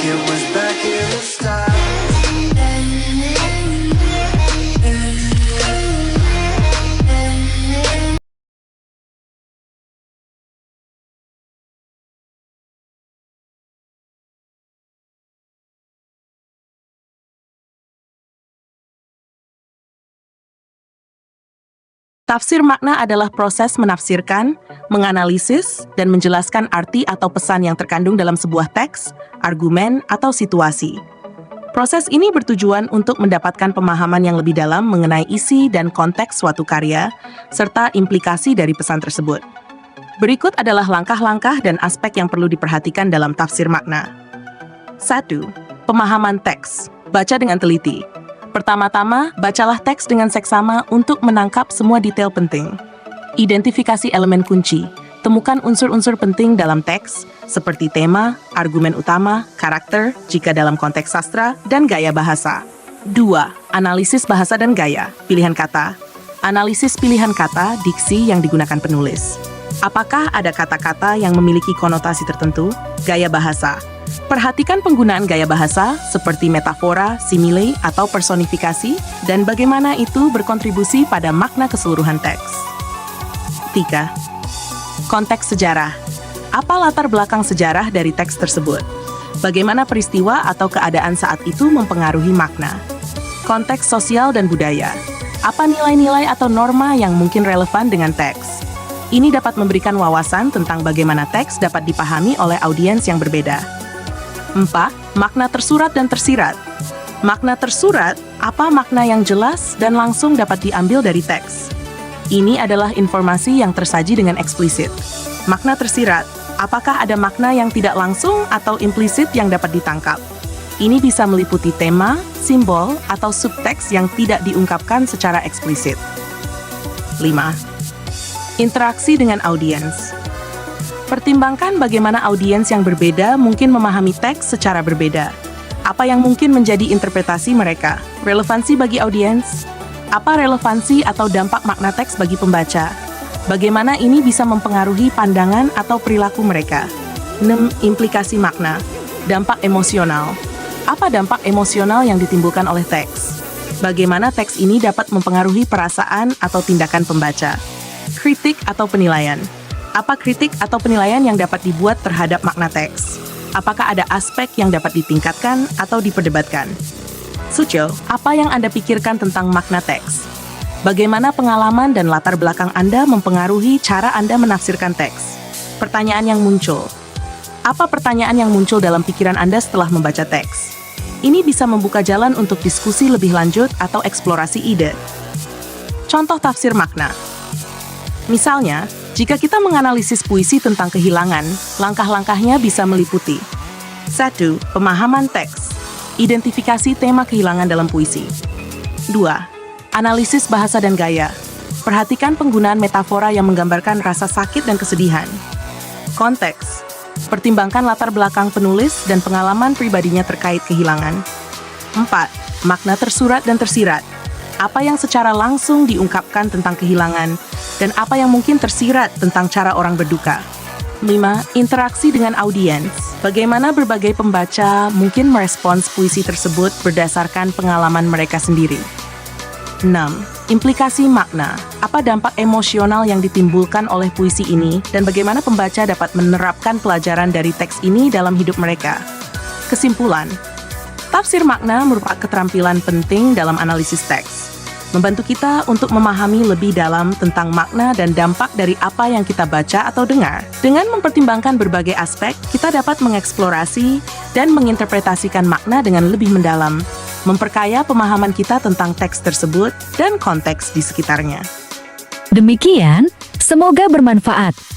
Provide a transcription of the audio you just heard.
it was back in the start. Tafsir makna adalah proses menafsirkan, menganalisis, dan menjelaskan arti atau pesan yang terkandung dalam sebuah teks, argumen, atau situasi. Proses ini bertujuan untuk mendapatkan pemahaman yang lebih dalam mengenai isi dan konteks suatu karya, serta implikasi dari pesan tersebut. Berikut adalah langkah-langkah dan aspek yang perlu diperhatikan dalam tafsir makna. 1. Pemahaman teks. Baca dengan teliti. Pertama-tama, bacalah teks dengan seksama untuk menangkap semua detail penting. Identifikasi elemen kunci. Temukan unsur-unsur penting dalam teks, seperti tema, argumen utama, karakter, jika dalam konteks sastra, dan gaya bahasa. 2. Analisis bahasa dan gaya. Pilihan kata. Analisis pilihan kata, diksi yang digunakan penulis. Apakah ada kata-kata yang memiliki konotasi tertentu? Gaya bahasa. Perhatikan penggunaan gaya bahasa seperti metafora, simile, atau personifikasi, dan bagaimana itu berkontribusi pada makna keseluruhan teks. 3. Konteks sejarah. Apa latar belakang sejarah dari teks tersebut? Bagaimana peristiwa atau keadaan saat itu mempengaruhi makna? Konteks sosial dan budaya. Apa nilai-nilai atau norma yang mungkin relevan dengan teks? Ini dapat memberikan wawasan tentang bagaimana teks dapat dipahami oleh audiens yang berbeda. 4. Makna tersurat dan tersirat. Makna tersurat, apa makna yang jelas dan langsung dapat diambil dari teks? Ini adalah informasi yang tersaji dengan eksplisit. Makna tersirat, apakah ada makna yang tidak langsung atau implisit yang dapat ditangkap? Ini bisa meliputi tema, simbol, atau subteks yang tidak diungkapkan secara eksplisit. 5. Interaksi dengan audiens. Pertimbangkan bagaimana audiens yang berbeda mungkin memahami teks secara berbeda. Apa yang mungkin menjadi interpretasi mereka? Relevansi bagi audiens? Apa relevansi atau dampak makna teks bagi pembaca? Bagaimana ini bisa mempengaruhi pandangan atau perilaku mereka? 6. Implikasi makna. Dampak emosional. Apa dampak emosional yang ditimbulkan oleh teks? Bagaimana teks ini dapat mempengaruhi perasaan atau tindakan pembaca? Kritik atau penilaian. Apa kritik atau penilaian yang dapat dibuat terhadap makna teks? Apakah ada aspek yang dapat ditingkatkan atau diperdebatkan? Sucio, apa yang Anda pikirkan tentang makna teks? Bagaimana pengalaman dan latar belakang Anda mempengaruhi cara Anda menafsirkan teks? Pertanyaan yang muncul. Apa pertanyaan yang muncul dalam pikiran Anda setelah membaca teks? Ini bisa membuka jalan untuk diskusi lebih lanjut atau eksplorasi ide. Contoh tafsir makna. Misalnya, jika kita menganalisis puisi tentang kehilangan, langkah-langkahnya bisa meliputi 1. Pemahaman teks. Identifikasi tema kehilangan dalam puisi. 2. Analisis bahasa dan gaya. Perhatikan penggunaan metafora yang menggambarkan rasa sakit dan kesedihan. Konteks. Pertimbangkan latar belakang penulis dan pengalaman pribadinya terkait kehilangan. 4. Makna tersurat dan tersirat. Apa yang secara langsung diungkapkan tentang kehilangan, dan apa yang mungkin tersirat tentang cara orang berduka. 5. Interaksi dengan audiens. Bagaimana berbagai pembaca mungkin merespons puisi tersebut berdasarkan pengalaman mereka sendiri. 6. Implikasi makna. Apa dampak emosional yang ditimbulkan oleh puisi ini, dan bagaimana pembaca dapat menerapkan pelajaran dari teks ini dalam hidup mereka. Kesimpulan. Tafsir makna merupakan keterampilan penting dalam analisis teks. Membantu kita untuk memahami lebih dalam tentang makna dan dampak dari apa yang kita baca atau dengar. Dengan mempertimbangkan berbagai aspek, kita dapat mengeksplorasi dan menginterpretasikan makna dengan lebih mendalam, memperkaya pemahaman kita tentang teks tersebut dan konteks di sekitarnya. Demikian, semoga bermanfaat.